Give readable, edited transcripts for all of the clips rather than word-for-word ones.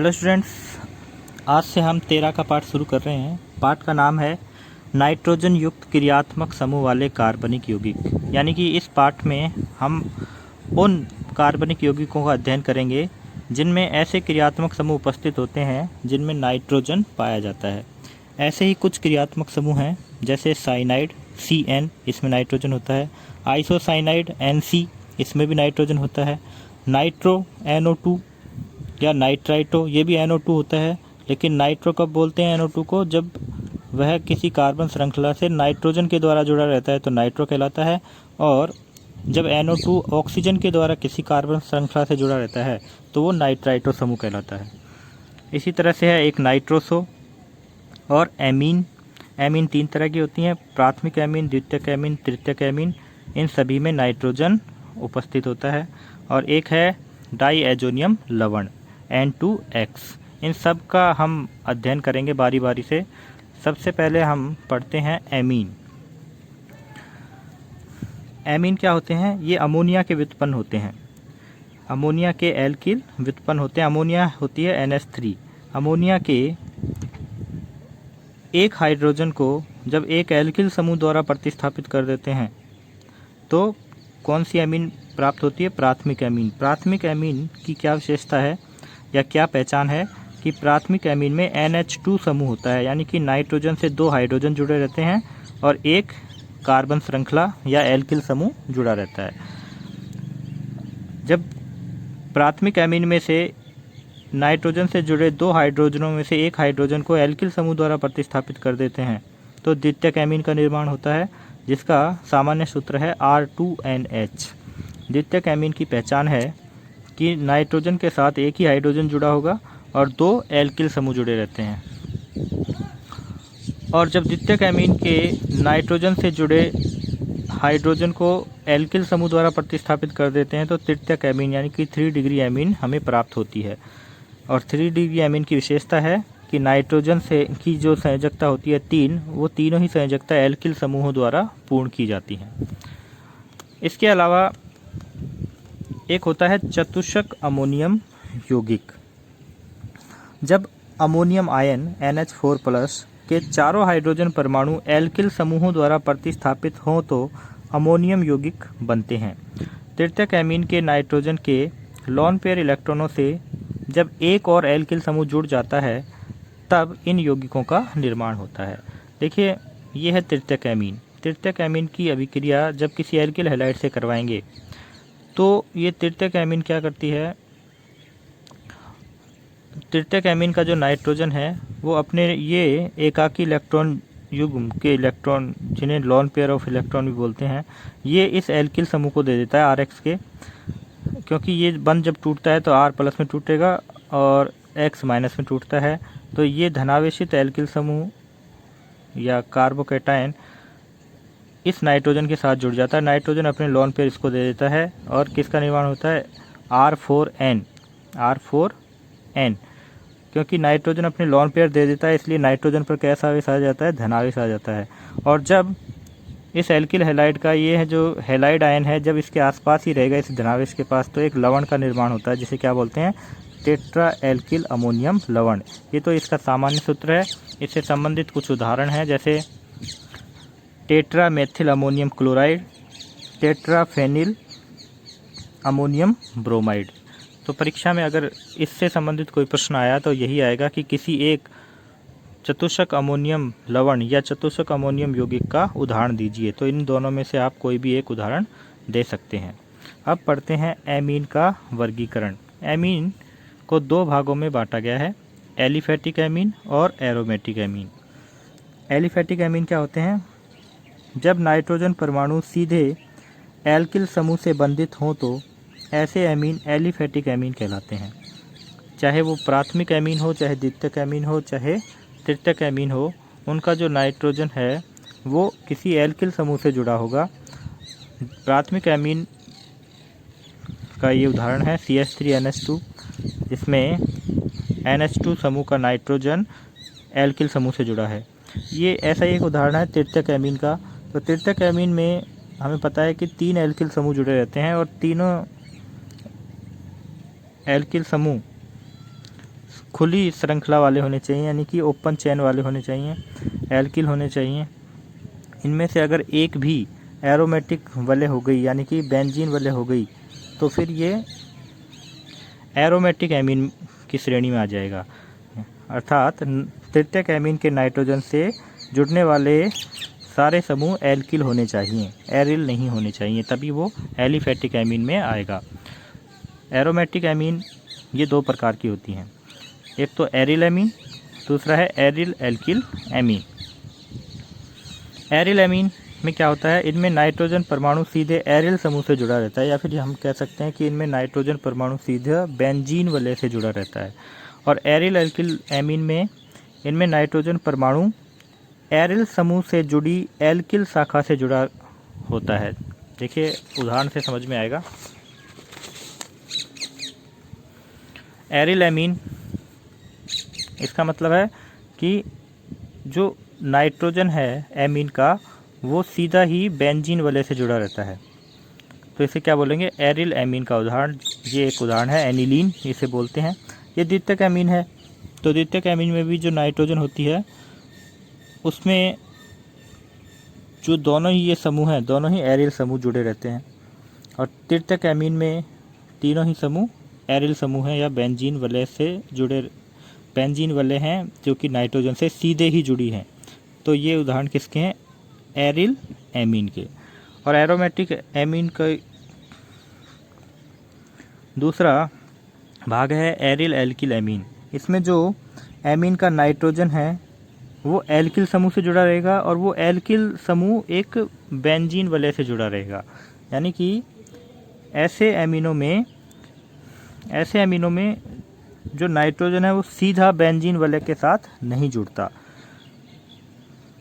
Hello students, आज से हम 13 का पाठ शुरू कर रहे हैं। पाठ का नाम है नाइट्रोजन युक्त क्रियात्मक समूह वाले कार्बनिक यौगिक। यानी कि इस पाठ में हम उन कार्बनिक यौगिकों का अध्ययन करेंगे जिनमें ऐसे क्रियात्मक समूह उपस्थित होते हैं जिनमें नाइट्रोजन पाया जाता है। ऐसे ही कुछ क्रियात्मक समूह हैं जैसे साइनाइड CN, इसमें नाइट्रोजन होता है। आइसोसाइनाइड NC, इसमें भी नाइट्रोजन होता है। नाइट्रो NO2 या नाइट्राइटो, ये भी NO2 होता है। लेकिन नाइट्रो कब बोलते हैं NO2 को? जब वह किसी कार्बन श्रृंखला से नाइट्रोजन के द्वारा जुड़ा रहता है तो नाइट्रो कहलाता है। और जब NO2 ऑक्सीजन के द्वारा किसी कार्बन श्रृंखला से जुड़ा रहता है तो वो नाइट्राइटो समूह कहलाता है। इसी तरह से है एक नाइट्रोसो और एमीन। एमीन 3 तरह की होती हैं, प्राथमिक एमीन, द्वितीयक एमीन, तृतीयक एमीन। इन सभी में नाइट्रोजन उपस्थित होता है। और एक है डाईएजोनियम लवण N2X। इन सब का हम अध्ययन करेंगे बारी बारी से। सबसे पहले हम पढ़ते हैं एमीन। एमीन क्या होते हैं? ये अमोनिया के व्युत्पन्न होते हैं। अमोनिया के एल्किल व्युत्पन्न होते हैं। अमोनिया होती है NH3। अमोनिया के एक हाइड्रोजन को जब एक एल्किल समूह द्वारा प्रतिस्थापित कर देते हैं तो कौन सी एमीन प्राप्त होती है? प्राथमिक एमीन। प्राथमिक एमीन की क्या विशेषता है या क्या पहचान है कि प्राथमिक एमीन में NH2 समूह होता है, यानी कि नाइट्रोजन से 2 हाइड्रोजन जुड़े रहते हैं और एक कार्बन श्रृंखला या एल्किल समूह जुड़ा रहता है। जब प्राथमिक एमीन में से नाइट्रोजन से जुड़े 2 हाइड्रोजनों में से एक हाइड्रोजन को एल्किल समूह द्वारा प्रतिस्थापित कर देते हैं तो द्वितीयक एमीन का निर्माण होता है, जिसका सामान्य सूत्र है R2NH। द्वितीयक एमीन की पहचान है कि नाइट्रोजन के साथ एक ही हाइड्रोजन जुड़ा होगा और 2 एल्किल समूह जुड़े रहते हैं। और जब द्वितीयक एमीन के नाइट्रोजन से जुड़े हाइड्रोजन को एल्किल समूह द्वारा प्रतिस्थापित कर देते हैं तो तृतीयक एमीन यानी कि 3 डिग्री एमीन हमें प्राप्त होती है। और 3 डिग्री एमीन की विशेषता है कि नाइट्रोजन से की जो संयोजकता होती है 3, वो तीनों ही संयोजकता एल्किल समूहों द्वारा पूर्ण की जाती हैं। इसके अलावा एक होता है चतुष्क अमोनियम यौगिक। जब अमोनियम आयन NH4+ के चारों हाइड्रोजन परमाणु एल्किल समूहों द्वारा प्रतिस्थापित हों तो अमोनियम यौगिक बनते हैं। तृतीयक एमीन के नाइट्रोजन के लोन पेयर इलेक्ट्रॉनों से जब एक और एल्किल समूह जुड़ जाता है तब इन यौगिकों का निर्माण होता है। देखिए, ये है तृतीयक एमीन। तृतीयक एमीन की अभिक्रिया जब किसी एल्किल हैलाइड से करवाएंगे तो ये तृतीयक एमीन क्या करती है? तृतीयक एमीन का जो नाइट्रोजन है वो अपने ये एकाकी इलेक्ट्रॉन युग्म के इलेक्ट्रॉन, जिन्हें लोन पेयर ऑफ इलेक्ट्रॉन भी बोलते हैं, ये इस एल्किल समूह को दे देता है RX के। क्योंकि ये बंध जब टूटता है तो R+ में टूटेगा और X- में टूटता है, तो ये धनावेशित एल्किल समूह या कार्बोकैटायन इस नाइट्रोजन के साथ जुड़ जाता है। नाइट्रोजन अपने लोन पेयर इसको दे देता है और किसका निर्माण होता है? R4N। क्योंकि नाइट्रोजन अपने लोन पेयर दे देता है इसलिए नाइट्रोजन पर कैसा आवेश आ जाता है? धनावेश आ जाता है। और जब इस एल्किल हैलाइड का ये है जो हैलाइड आयन है, जब इसके आसपास ही रहेगा इस धनावेश के पास, तो एक लवण का निर्माण होता है जिसे क्या बोलते हैं? टेट्रा एल्किल अमोनियम लवण। ये तो इसका सामान्य सूत्र है। इससे संबंधित कुछ उदाहरण हैं जैसे tetra methyl ammonium chloride, tetra phenyl ammonium bromide. तो परीक्षा में अगर इससे संबंधित कोई प्रश्न आया तो यही आएगा कि किसी एक चतुष्क अमोनियम लवण या चतुष्क अमोनियम यौगिक का उदाहरण दीजिए। तो इन दोनों में से आप कोई भी एक उदाहरण दे सकते हैं। अब पढ़ते हैं एमीन का वर्गीकरण। एमीन को 2 भागों में बांटा गया है, एलिफैटिक एमीन और एरोमेटिक एमीन। एलिफैटिक एमीन क्या होते हैं? जब नाइट्रोजन परमाणु सीधे एल्किल समूह से बंधित हों तो ऐसे एमीन एलिफैटिक एमीन कहलाते हैं। चाहे वो प्राथमिक एमीन हो, चाहे द्वितीयक एमीन हो, चाहे तृतीयक एमीन हो, उनका जो नाइट्रोजन है वो किसी एल्किल समूह से जुड़ा होगा। प्राथमिक एमीन का ये उदाहरण है CH3NH2, जिसमें NH2 समूह का नाइट्रोजन एल्किल समूह से जुड़ा है। ये ऐसा ही एक उदाहरण है तृतीयक एमीन का। तो तृतीयक एमीन में हमें पता है कि 3 एल्किल समूह जुड़े रहते हैं और तीनों एल्किल समूह खुली श्रृंखला वाले होने चाहिए, यानी कि ओपन चेन वाले होने चाहिए, एल्किल होने चाहिए। इनमें से अगर एक भी एरोमेटिक वलय हो गई, यानी कि बेंजीन वलय हो गई, तो फिर ये एरोमेटिक एमीन की श्रेणी में आ जाएगा। अर्थात तृतीयक एमीन के नाइट्रोजन से जुड़ने वाले सारे समूह एल्किल होने चाहिए, एरिल नहीं होने चाहिए, तभी वो एलिफेटिक एमीन में आएगा। एरोमेटिक एमीन ये दो प्रकार की होती हैं, एक तो एरिल एमीन, दूसरा है aryl alkyl amine. Aryl amine में क्या होता है, इनमें नाइट्रोजन परमाणु सीधे एरिल समूह से जुड़ा रहता है, या फिर हम कह सकते हैं कि इनमें नाइट्रोजन परमाणु सीधे बेंजीन वलय से जुड़ा रहता है। और एरिल एल्किल एमीन में इनमें नाइट्रोजन परमाणु एरिल समूह से जुड़ी एल्किल शाखा से जुड़ा होता है। देखिए उदाहरण से समझ में आएगा। एरिल एमीन, इसका मतलब है कि जो नाइट्रोजन है एमीन का, वो सीधा ही बेंजीन वलय से जुड़ा रहता है, तो इसे क्या बोलेंगे, एरिल एमीन का उदाहरण। ये एक उदाहरण है, एनिलीन इसे बोलते हैं। ये द्वितीयक एमीन है, तो द्वितीयक एमीन में भी जो नाइट्रोजन होती है उसमें जो दोनों ही ये समूह हैं, दोनों ही एरिल समूह जुड़े रहते हैं। और तृतीयक एमीन में तीनों ही समूह एरिल समूह हैं या बेंजीन वलय से जुड़े, बेंजीन वलय हैं जो कि नाइट्रोजन से सीधे ही जुड़ी हैं। तो ये उदाहरण किसके हैं, एरिल एमीन के। और एरोमेटिक एमीन का दूसरा भाग है एरिल एल्किल एमीन। इसमें जो एमीन का नाइट्रोजन है वो एल्किल समूह से जुड़ा रहेगा, और वो एल्किल समूह एक बेंजीन वलय से जुड़ा रहेगा। यानी कि ऐसे एमीनों में जो नाइट्रोजन है वो सीधा बेंजीन वलय के साथ नहीं जुड़ता।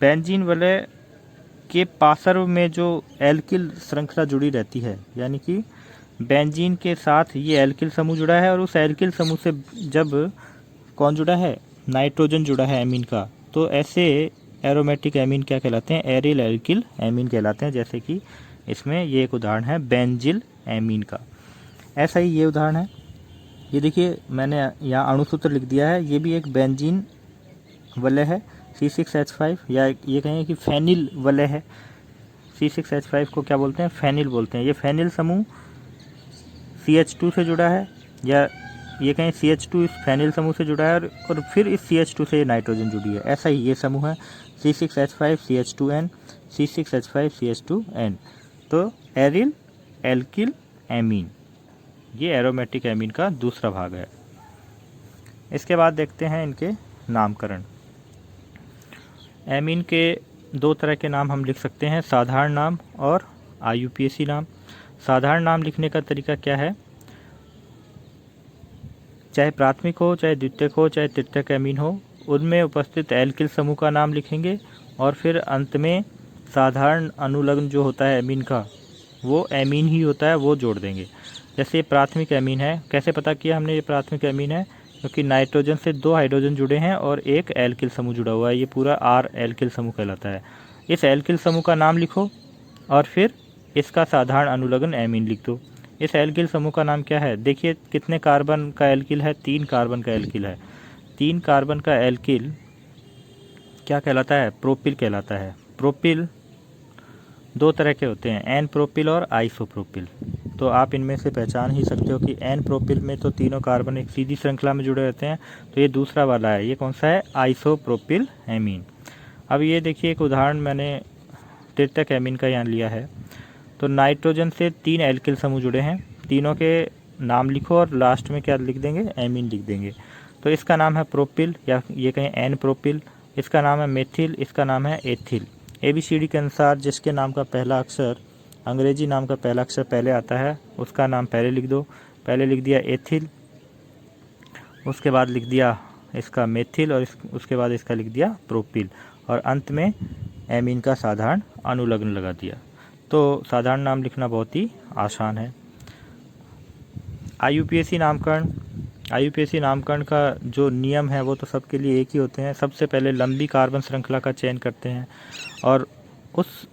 बेंजीन वलय के पार्श्व में जो एल्किल श्रृंखला जुड़ी रहती है, यानी कि बेंजीन के साथ ये एल्किल समूह जुड़ा है, और उस एल्किल समूह से जब कौन जुड़ा है, नाइट्रोजन जुड़ा है एमीन का, तो ऐसे एरोमेटिक एमीन क्या कहलाते हैं, एरिल एल्किल एमीन कहलाते हैं। जैसे कि इसमें ये एक उदाहरण है बेंजिल एमीन का। ऐसा ही ये उदाहरण है, ये देखिए मैंने यहाँ अणुसूत्र लिख दिया है, ये भी एक बेंजीन वलय है C6H5, या ये कहें कि फेनिल वलय है। C6H5 को क्या बोलते हैं, फेनिल बोलते हैं। ये फेनिल समूह CH2 से जुड़ा है, या ये कहें CH2 इस फेनिल समूह से जुड़ा है, और फिर इस CH2 से नाइट्रोजन जुड़ी है। ऐसा ही ये समूह है C6H5 CH2N, C6H5 CH2N। तो एरिल एल्किल एमीन ये एरोमेटिक एमीन का दूसरा भाग है। इसके बाद देखते हैं इनके नामकरण। एमीन के दो तरह के नाम हम लिख सकते हैं, साधारण नाम और IUPAC नाम। साधारण नाम लिखने का तरीका क्या है, चाहे प्राथमिक हो, चाहे द्वितीयक हो, चाहे तृतीयक एमीन हो, उनमें उपस्थित एल्किल समूह का नाम लिखेंगे, और फिर अंत में साधारण अनुलग्न जो होता है एमीन का, वो एमीन ही होता है, वो जोड़ देंगे। जैसे प्राथमिक एमीन है, कैसे पता किया हमने ये प्राथमिक एमीन है, क्योंकि नाइट्रोजन से 2 हाइड्रोजन जुड़े हैं और एक एल्किल समूह जुड़ा हुआ है, ये पूरा R एल्किल समूह कहलाता है। इस एल्किल समूह का नाम लिखो और फिर इसका साधारण अनुलग्न एमीन लिख दो। इस एल्किल समूह का नाम क्या है, देखिए कितने कार्बन का एल्किल है, 3 कार्बन का एल्किल है। 3 कार्बन का एल्किल क्या कहलाता है, प्रोपिल कहलाता है। प्रोपिल 2 तरह के होते हैं, एन प्रोपिल और आइसोप्रोपिल। तो आप इनमें से पहचान ही सकते हो कि एन प्रोपिल में तो तीनों कार्बन एक सीधी श्रृंखला में जुड़े रहते हैं, तो ये दूसरा वाला है, ये कौन सा है, आइसोप्रोपिल एमीन। अब ये देखिए एक उदाहरण मैंने तृतीयक एमीन का यहाँ लिया है। तो नाइट्रोजन से 3 एल्किल समूह जुड़े हैं, तीनों के नाम लिखो और लास्ट में क्या लिख देंगे, एमीन लिख देंगे। तो इसका नाम है प्रोपिल, या ये कहें एन प्रोपिल, इसका नाम है मेथिल, इसका नाम है एथिल। ABCD के अनुसार जिसके नाम का पहला अक्षर, अंग्रेजी नाम का पहला अक्षर पहले आता है, उसका नाम पहले लिख दो। पहले लिख दिया एथिल, उसके बाद लिख दिया इसका मेथिल, और उसके बाद इसका लिख दिया प्रोपिल, और अंत में एमीन का साधारण अनुलग्न लगा दिया। तो साधारण नाम लिखना बहुत ही आसान है। IUPAC नामकरण, IUPAC नामकरण का जो नियम है वो तो सबके लिए एक ही होते हैं। सबसे पहले लंबी कार्बन श्रृंखला का चयन करते हैं, और उस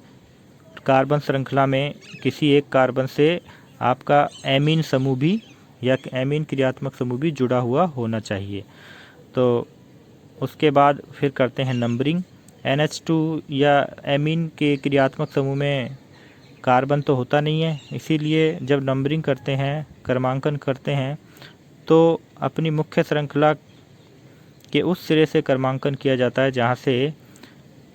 कार्बन श्रृंखला में किसी एक कार्बन से आपका एमीन समूह भी या एमीन क्रियात्मक समूह भी जुड़ा हुआ होना चाहिए। तो उसके बाद फिर करते हैं नंबरिंग। NH2 या एमीन के क्रियात्मक समूह में कार्बन तो होता नहीं है, इसीलिए जब नंबरिंग करते हैं, क्रमांकन करते हैं, तो अपनी मुख्य श्रृंखला के उस सिरे से क्रमांकन किया जाता है जहाँ से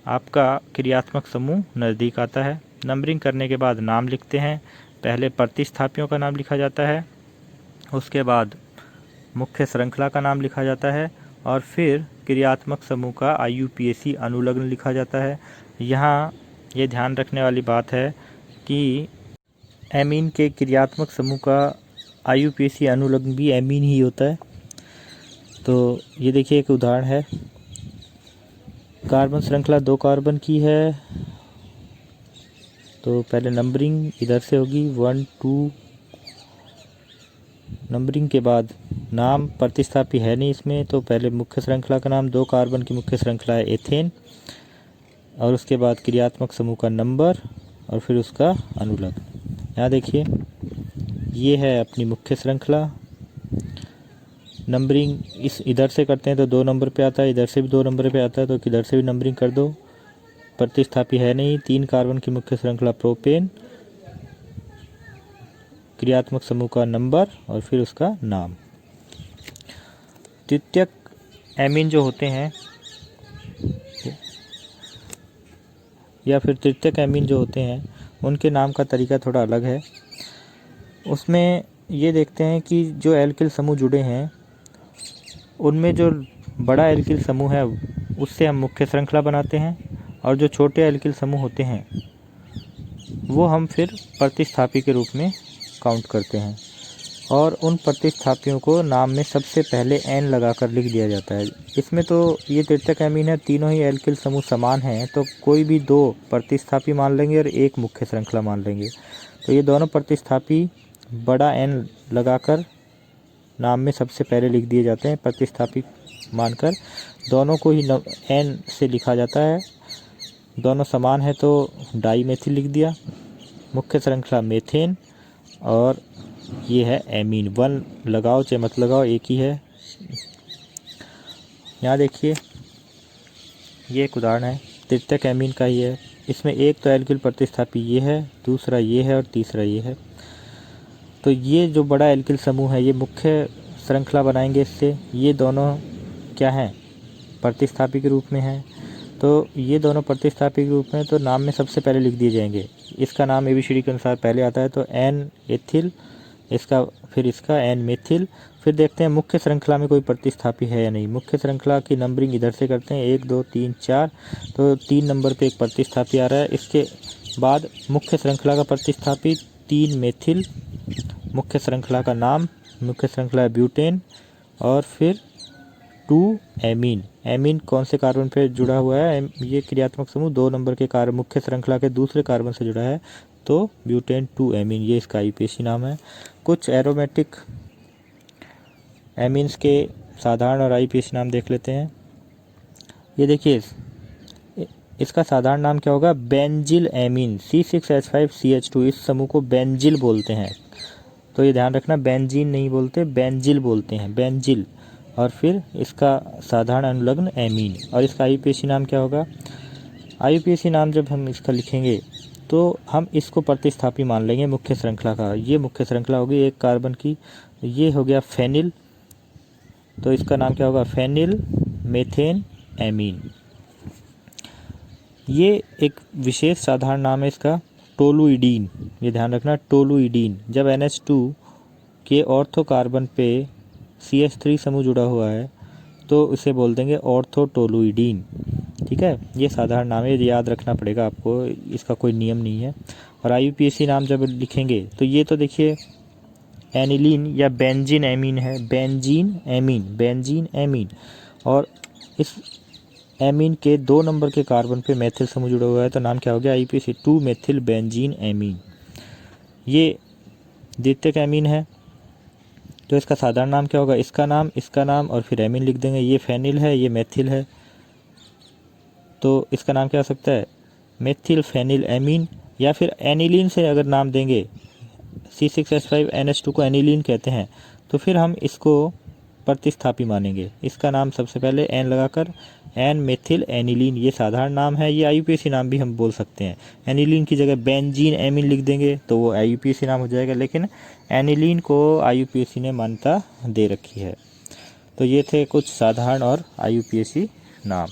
आपका क्रियात्मक समूह नज़दीक आता है। नंबरिंग करने के बाद नाम लिखते हैं। पहले प्रतिस्थापियों का नाम लिखा जाता है, उसके बाद मुख्य श्रृंखला का नाम लिखा जाता है और फिर क्रियात्मक समूह का IUPAC अनुलग्न लिखा जाता है। यहाँ ये ध्यान रखने वाली बात है कि एमीन के क्रियात्मक समूह का IUPAC अनुलग्न भी एमीन ही होता है। तो ये देखिए एक उदाहरण है, कार्बन श्रृंखला 2 कार्बन की है, तो पहले नंबरिंग इधर से होगी 1 2, नंबरिंग के बाद नाम, प्रतिस्थापी है नहीं इसमें, तो पहले मुख्य श्रृंखला का नाम, 2 कार्बन की मुख्य श्रृंखला है एथेन, और उसके बाद क्रियात्मक समूह का नंबर और फिर उसका अनुलग्न। यहाँ देखिए ये है अपनी मुख्य श्रृंखला। नंबरिंग इस इधर से करते हैं तो 2 नंबर पे आता है, इधर से भी 2 नंबर पे आता है, तो किधर से भी नंबरिंग कर दो। प्रतिस्थापी है नहीं, 3 कार्बन की मुख्य श्रृंखला प्रोपेन, क्रियात्मक समूह का नंबर और फिर उसका नाम। तृतीयक एमीन जो होते हैं या फिर तृतीयक एमीन जो होते हैं उनके नाम का तरीका थोड़ा अलग है। उसमें ये देखते हैं कि जो एल्किल समूह जुड़े हैं उनमें जो बड़ा एल्किल समूह है उससे हम मुख्य श्रृंखला बनाते हैं, और जो छोटे एल्किल समूह होते हैं वो हम फिर प्रतिस्थापी के रूप में काउंट करते हैं, और उन प्रतिस्थापियों को नाम में सबसे पहले N लगाकर लिख दिया जाता है। इसमें तो ये तृतीयक एमीन है, तीनों ही एल्किल समूह समान हैं, तो कोई भी 2 प्रतिस्थापी मान लेंगे और 1 मुख्य श्रृंखला मान लेंगे। तो ये दोनों प्रतिस्थापी बड़ा N लगाकर नाम में सबसे पहले लिख दिए जाते हैं, प्रतिस्थापी मानकर दोनों को ही N से लिखा जाता है। दोनों समान है तो डाई मेथिल लिख दिया, मुख्य श्रृंखला मेथेन, और ये है एमीन। 1 लगाओ चाहे मत लगाओ एक ही है। यहाँ देखिए ये एक उदाहरण है, तृतीयक एमीन का ही है। इसमें एक तो एल्किल प्रतिस्थापी ये है, दूसरा ये है और तीसरा ये है। तो ये जो बड़ा एल्किल समूह है ये मुख्य श्रृंखला बनाएंगे इससे। ये दोनों क्या हैं, प्रतिस्थापी के रूप में हैं, तो ये दोनों प्रतिस्थापी के रूप में, तो नाम में सबसे पहले लिख दिए जाएंगे। इसका नाम ABCD के अनुसार पहले आता है, तो N एथिल, इसका फिर इसका N मेथिल। फिर देखते हैं मुख्य श्रृंखला में कोई प्रतिस्थापी है या नहीं। मुख्य श्रृंखला की नंबरिंग इधर से करते हैं 1 2 3 4, तो 3 नंबर पे एक प्रतिस्थापी आ रहा है। इसके बाद मुख्य श्रृंखला का प्रतिस्थापी 3 मेथिल, मुख्य श्रृंखला का नाम, मुख्य श्रृंखला ब्यूटेन, और फिर 2 एमीन। एमीन कौन से कार्बन पे जुड़ा हुआ है, ये क्रियात्मक समूह 2 नंबर के कार्बन मुख्य श्रृंखला के दूसरे कार्बन से जुड़ा है, तो ब्यूटेन 2 एमीन, ये इसका IUPAC नाम है। कुछ एरोमेटिक एमीन्स के साधारण और IUPAC नाम देख लेते हैं। ये देखिए इसका साधारण नाम क्या होगा, बेंजिल एमीन, C6H5CH2, इस समूह को बेंजिल बोलते हैं। तो ये ध्यान रखना, बेंजीन नहीं बोलते, बेंजिल बोलते हैं, बेंजिल। और फिर इसका साधारण अनुलग्न एमीन, और इसका IUPAC नाम क्या होगा। IUPAC नाम जब हम इसका लिखेंगे तो हम इसको प्रतिस्थापी मान लेंगे मुख्य श्रृंखला का। ये मुख्य श्रृंखला होगी 1 कार्बन की, ये हो गया फेनिल, तो इसका नाम क्या होगा, फेनिल मेथेन एमीन। ये एक विशेष साधारण नाम है इसका, टोलुइडीन। ये ध्यान रखना, टोलुइडीन। जब NH2 के ऑर्थो कार्बन पे CH3 समूह जुड़ा हुआ है तो इसे बोल देंगे ऑर्थोटोलुइडीन। ठीक है, ये साधारण नाम है, याद रखना पड़ेगा आपको, इसका कोई नियम नहीं है। और IUPAC नाम जब लिखेंगे तो ये तो देखिए एनिलीन या बेंजीन एमीन है, बेंजीन एमीन, बेंजीन एमीन। और इस एमीन के 2 नंबर के कार्बन पे मेथिल समूह जुड़ा हुआ है, तो नाम क्या हो गया, IUPAC 2 मेथिल बेंजीन एमीन। ये द्वितीयक एमीन है, तो इसका साधारण नाम क्या होगा, इसका नाम और फिर एमीन लिख देंगे। ये फेनिल है, ये मेथिल है, तो इसका नाम क्या हो सकता है, मेथिल फेनिल एमीन। या फिर एनिलीन से अगर नाम देंगे, C6H5NH2 को एनिलीन कहते हैं, तो फिर हम इसको प्रतिस्थापी मानेंगे। इसका नाम सबसे पहले एन लगाकर, एन मेथिल एनिलीन, ये साधारण नाम है, ये आईयूपीएसी नाम भी हम बोल सकते हैं। एनिलीन की जगह बेंजीन एमीन लिख देंगे तो वो आईयूपीएसी नाम हो जाएगा, लेकिन एनिलीन को आईयूपीएसी ने मान्यता दे रखी है। तो ये थे कुछ साधारण और आईयूपीएसी नाम।